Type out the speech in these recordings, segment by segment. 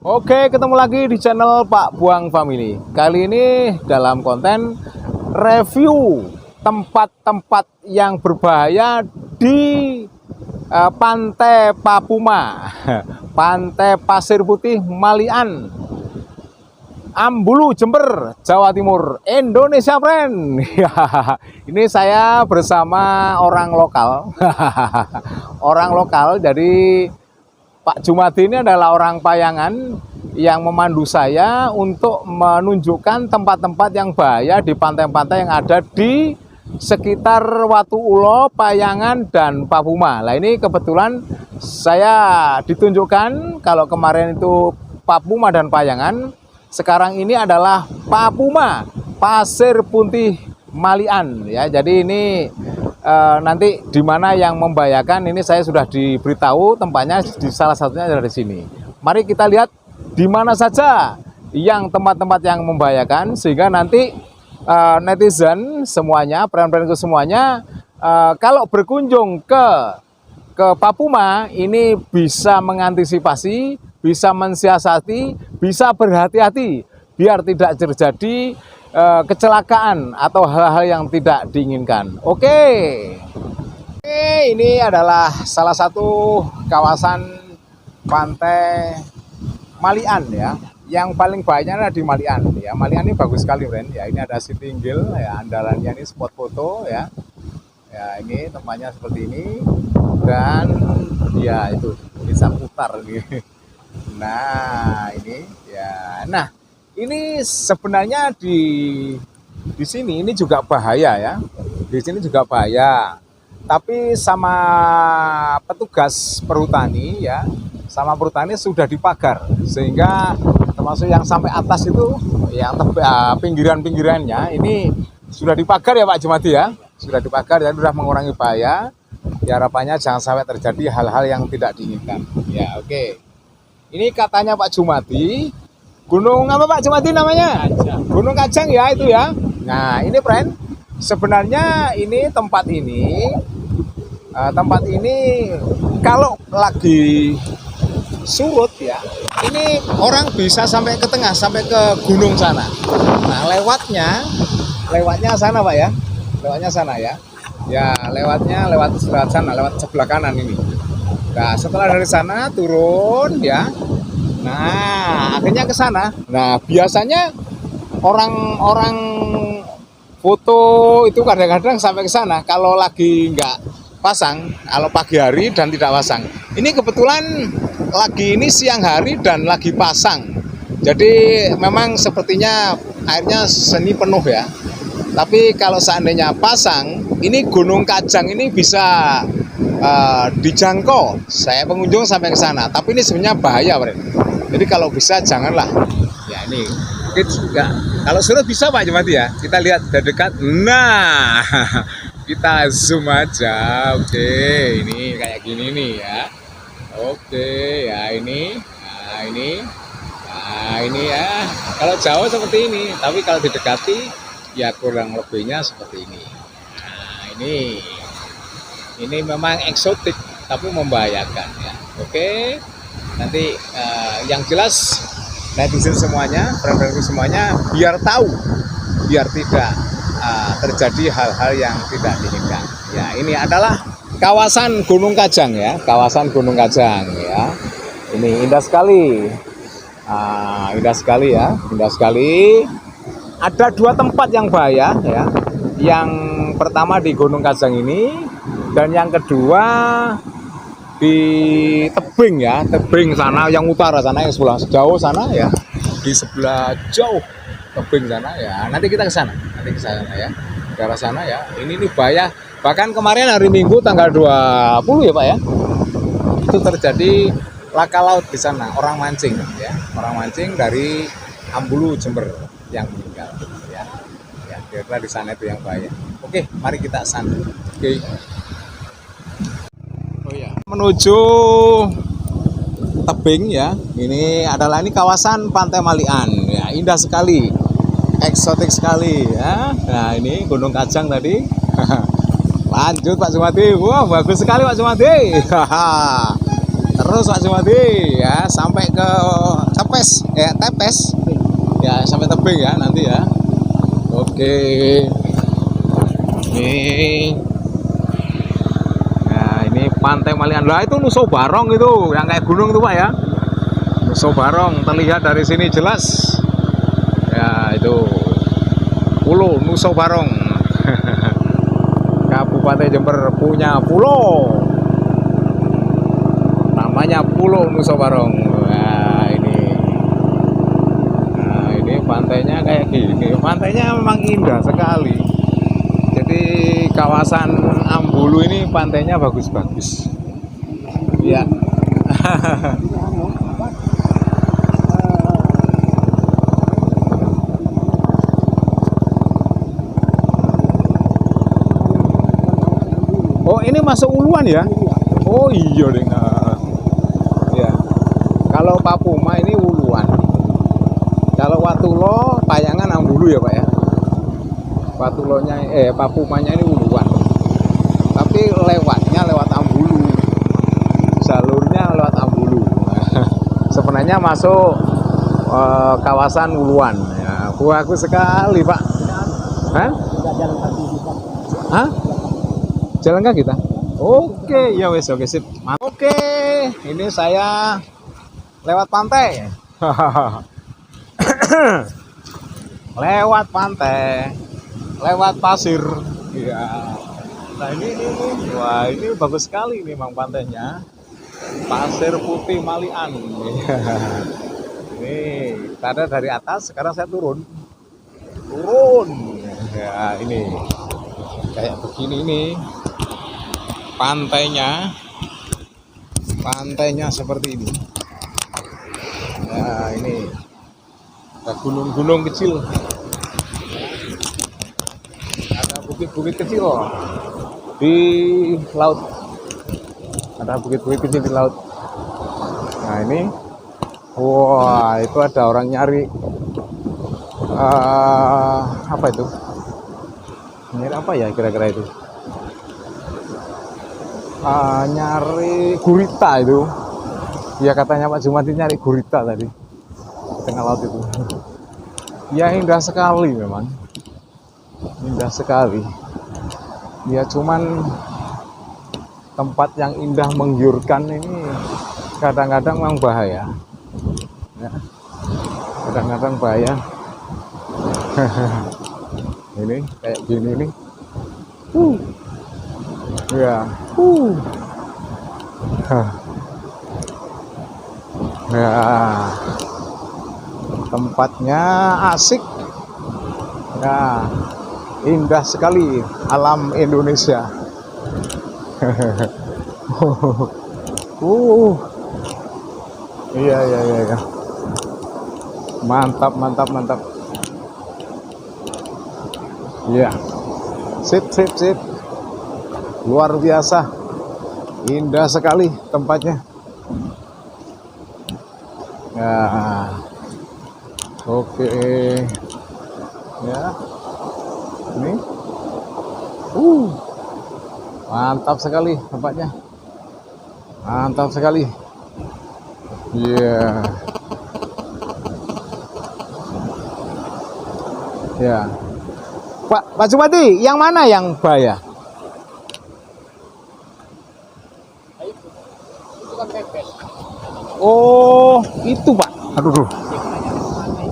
Oke, ketemu lagi di channel Pak Buang Family. Kali ini dalam konten review tempat-tempat yang berbahaya di Pantai Papuma, Pantai Pasir Putih Malian, Ambulu, Jember, Jawa Timur, Indonesia, friend. Ini saya bersama orang lokal. Orang lokal, jadi Pak Jumadi ini adalah orang Payangan yang memandu saya untuk menunjukkan tempat-tempat yang bahaya di pantai-pantai yang ada di sekitar Watu Ulo, Payangan, dan Papuma. Nah, ini kebetulan saya ditunjukkan kalau kemarin itu Papuma dan Payangan, sekarang ini adalah Papuma, Pasir Putih Malian ya. Jadi ini nanti di mana yang membahayakan ini saya sudah diberitahu tempatnya, di salah satunya ada di sini. Mari kita lihat di mana saja yang tempat-tempat yang membahayakan, sehingga nanti netizen semuanya, friend-friendku semuanya, kalau berkunjung ke Papuma ini bisa mengantisipasi, bisa mensiasati, bisa berhati-hati biar tidak terjadi kecelakaan atau hal-hal yang tidak diinginkan. Oke, ini adalah salah satu kawasan pantai Malian ya, yang paling banyak ada di Malian ya. Malian ini bagus sekali, friend ya. Ini ada Sitinggil ya, andalannya ini spot foto ya. Ya, ini tempatnya seperti ini, dan ya itu bisa putar nih. Nah, ini ya. Nah, ini sebenarnya di sini ini juga bahaya ya. Di sini juga bahaya. Tapi sama petugas perhutani ya, sama perhutani sudah dipagar, sehingga termasuk yang sampai atas itu, yang pinggiran-pinggirannya ini sudah dipagar ya Pak Jumadi ya. Sudah dipagar dan sudah mengurangi bahaya. Ya, harapannya jangan sampai terjadi hal-hal yang tidak diinginkan. Ya, oke. Ini katanya Pak Jumadi, Gunung apa Pak Jumadi namanya? Kajang. Gunung Kajang ya itu ya. Nah, ini friend, sebenarnya ini tempat ini kalau lagi surut ya, ini orang bisa sampai ke tengah, sampai ke gunung sana. Nah, lewatnya sana Pak ya. Lewatnya sana ya. Ya, lewat sana, lewat sebelah kanan ini. Nah, setelah dari sana turun ya. Nah, akhirnya ke sana. Nah, biasanya orang-orang foto itu kadang-kadang sampai ke sana kalau lagi nggak pasang, kalau pagi hari dan tidak pasang. Ini kebetulan lagi ini siang hari dan lagi pasang. Jadi memang sepertinya airnya seni penuh ya. Tapi kalau seandainya pasang, ini Gunung Kajang ini bisa dijangkau. Saya pengunjung sampai ke sana. Tapi ini sebenarnya bahaya, friend. Jadi kalau bisa janganlah. Ya, ini juga. Kalau surut bisa Pak Jumadi ya. Kita lihat dari dekat. Nah, kita zoom aja. Oke, ini kayak gini nih ya. Oke, ya ini. Nah, ini ya. Kalau jauh seperti ini, tapi kalau didekati ya kurang lebihnya seperti ini. Nah, ini memang eksotik tapi membahayakan ya. Oke. Nanti yang jelas netizen semuanya, friend-friendku semuanya biar tahu, biar tidak terjadi hal-hal yang tidak diinginkan. Ya, ini adalah kawasan Gunung Kajang ya, kawasan Gunung Kajang ya. Ini indah sekali. Indah sekali ya, indah sekali. Ada dua tempat yang bahaya ya. Yang pertama di Gunung Kajang ini, dan yang kedua di tebing ya, tebing sana yang utara sana, yang sebelah jauh sana ya, di sebelah jauh tebing sana ya. Nanti kita ke sana, ya, ke arah sana ya. Ini bahaya. Bahkan kemarin hari Minggu tanggal 20 ya Pak ya, itu terjadi laka laut di sana, orang mancing ya, orang mancing dari Ambulu, Jember yang meninggal ya. Ya, kira-kira di sana itu yang bahaya. Oke, mari kita ke sana. Oke. Menuju tebing ya. Ini adalah kawasan Pantai Malian ya, indah sekali, eksotik sekali ya. Nah, ini Gunung Kajang tadi. Lanjut Pak Jumadi. Wah, bagus sekali Pak Jumadi. Terus Pak Jumadi ya, sampai ke tepes ya, tepes ya, sampai tebing ya nanti ya. Oke, ini nah ini Pantai Malian lah, itu Nusa Barong itu yang kayak gunung itu Pak ya. Nusa Barong terlihat dari sini jelas ya, itu Pulau Nusa Barong. Kabupaten Jember punya pulau namanya Pulau Nusa Barong. Nah ini pantainya kayak gini, pantainya memang indah sekali. Jadi kawasan Ambulu ini pantainya bagus-bagus ya. Oh ini masuk Uluan ya? Oh iya deh. Ya. Kalau Papuma ini Uluan. Kalau Watulo Payangan Ambulu ya Pak ya. Watulonya Papumanya ini Uluan. Tapi lewatnya lewat Ambulu. Jalurnya lewat Ambulu. Sebenarnya masuk kawasan Uluan. Ya, bagus sekali Pak. Hah? Hah? Jalan kaki kita. Oke, ya wes, oke sip. Oke, ini saya lewat pantai. Lewat pantai, lewat pasir. Ya. Nah ini. Wah ini bagus sekali nih memang pantainya. Pasir putih Malian. Ini tadi dari atas, sekarang saya turun. Ya ini kayak begini nih. Pantainya seperti ini. Nah ini ada gunung-gunung kecil, ada bukit-bukit kecil di laut, ada bukit-bukit kecil di laut. Nah ini, wah itu ada orang nyari apa itu? Nyari apa ya kira-kira itu? Nyari gurita itu ya, katanya Pak Jumadi nyari gurita tadi tengah laut itu. Ya indah sekali, memang indah sekali ya, cuman tempat yang indah menggiurkan ini kadang-kadang memang bahaya ya, kadang-kadang bahaya. Ini kayak gini nih ya. Ya, tempatnya asik ya, indah sekali alam Indonesia. Iya, mantap. Iya, sip, luar biasa, indah sekali tempatnya. Ya, oke, ya, ini, mantap sekali tempatnya, mantap sekali. Iya, ya, Pak Jumadi, yang mana yang bahaya? Oh, itu Pak. Aduh.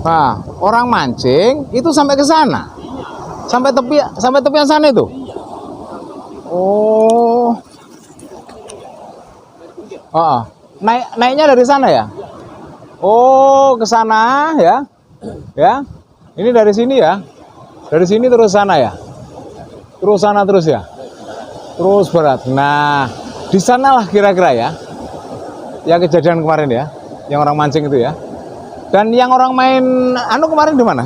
Nah, orang mancing itu sampai ke sana. Sampai tepian sana itu. Oh. Naiknya dari sana ya? Oh, ke sana ya. Ya. Ini dari sini ya. Dari sini terus sana ya. Terus sana terus ya. Terus barat. Nah, di sanalah kira-kira ya. Yang kejadian kemarin ya, yang orang mancing itu ya. Dan yang orang main kemarin di mana?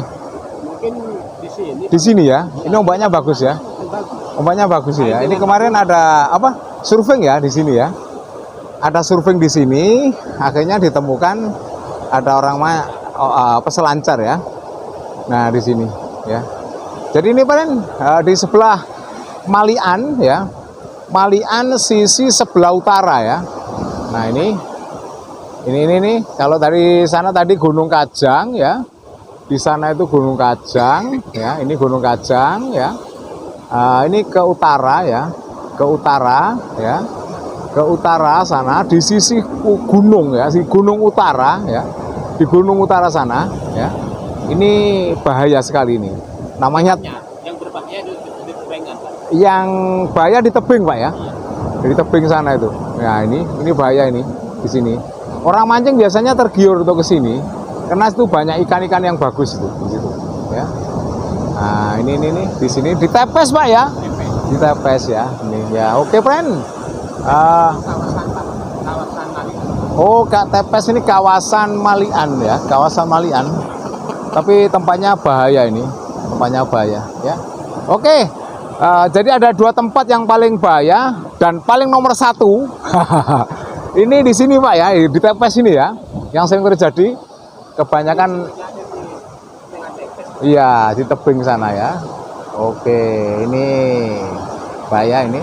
Mungkin di sini. Di sini ya. Ini ombaknya bagus ya. Ombaknya bagus ya. Ini kemarin ada apa? Surfing ya di sini ya. Ada surfing di sini, akhirnya ditemukan ada orang peselancar ya. Nah, di sini ya. Jadi ini kan di sebelah Malian ya. Malian sisi sebelah utara ya. Nah, ini Ini nih, kalau dari sana tadi Gunung Kajang ya. Di sana itu Gunung Kajang ya, ini Gunung Kajang ya. Ini ke utara ya, ke utara ya, ke utara sana di sisi gunung ya, si gunung utara ya, di gunung utara sana ya. Ini bahaya sekali ini. Namanya yang berbahaya di tebing kan, Pak? yang bahaya di tebing Pak ya, di tebing sana itu. Ya ini bahaya ini di sini. Orang mancing biasanya tergiur untuk ke sini karena itu banyak ikan-ikan yang bagus itu di situ ya. Nah, ini di sini ditepes Pak ya. Ditepes ya. Ini ya. Oke, friend. Oh, Kak Tepes ini kawasan Malian ya, kawasan Malian. Tapi tempatnya bahaya ini. Tempatnya bahaya ya. Oke. Jadi ada dua tempat yang paling bahaya dan paling nomor satu. Ini di sini Pak ya, di Tepes ini ya. Yang sering terjadi kebanyakan iya di tebing sana ya. Oke, ini bahaya ini.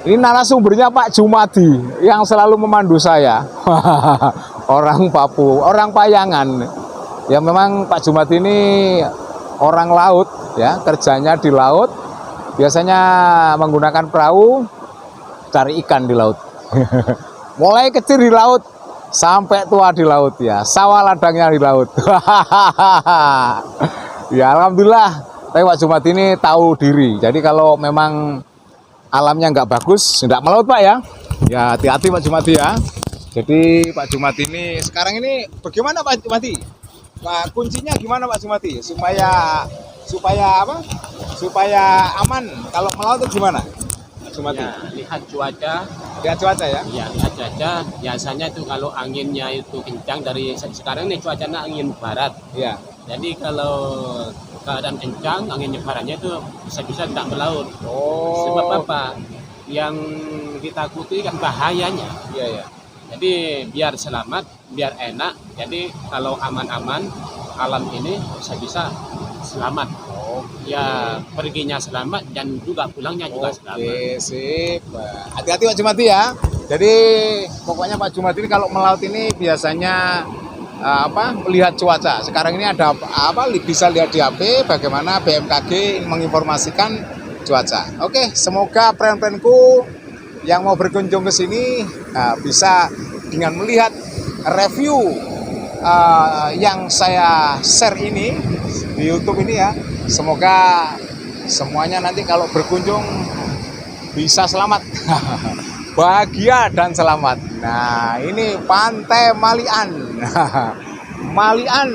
Ini narasumbernya Pak Jumadi yang selalu memandu saya. Orang Papua, orang Payangan. Ya memang Pak Jumadi ini orang laut ya, kerjanya di laut. Biasanya menggunakan perahu cari ikan di laut. Mulai kecil di laut sampai tua di laut ya, sawah ladangnya di laut. Ya alhamdulillah, tapi Pak Jumat ini tahu diri. Jadi kalau memang alamnya nggak bagus, nggak melaut Pak ya. Ya hati-hati Pak Jumat ya. Jadi Pak Jumat ini sekarang ini bagaimana Pak Jumati? Pak kuncinya gimana Pak Jumati? Supaya apa? Supaya aman kalau melaut itu gimana? Jumati. Ya, lihat cuaca. Lihat cuaca ya? Ya, lihat cuaca. Biasanya itu kalau anginnya itu kencang dari sekarang nih cuacanya angin barat. Iya. Jadi kalau keadaan kencang, anginnya baratnya itu bisa-bisa tidak melaut. Oh. Sebab apa? Yang ditakuti kan bahayanya. Iya, iya. Jadi biar selamat, biar enak. Jadi kalau aman-aman, alam ini bisa-bisa selamat. Ya perginya selamat dan juga pulangnya juga selamat. Oke, sip. Hati-hati Pak Jumati ya. Jadi pokoknya Pak Jumati ini kalau melaut ini biasanya melihat cuaca. Sekarang ini ada bisa lihat di HP bagaimana BMKG menginformasikan cuaca. Oke, semoga friend-friendku yang mau berkunjung ke sini bisa dengan melihat review yang saya share ini di YouTube ini ya. Semoga semuanya nanti kalau berkunjung bisa selamat, bahagia dan selamat. Nah ini Pantai Malian. Malian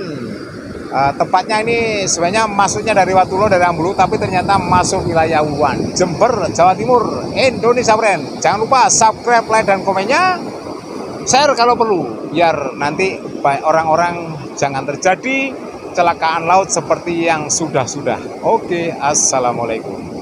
tepatnya ini sebenarnya masuknya dari Watulo, dari Ambulu, tapi ternyata masuk wilayah Wuhan, Jember, Jawa Timur, Indonesia friend. Jangan lupa subscribe, like, dan komennya, share kalau perlu, biar nanti orang-orang jangan terjadi kecelakaan laut seperti yang sudah-sudah. Oke, assalamualaikum.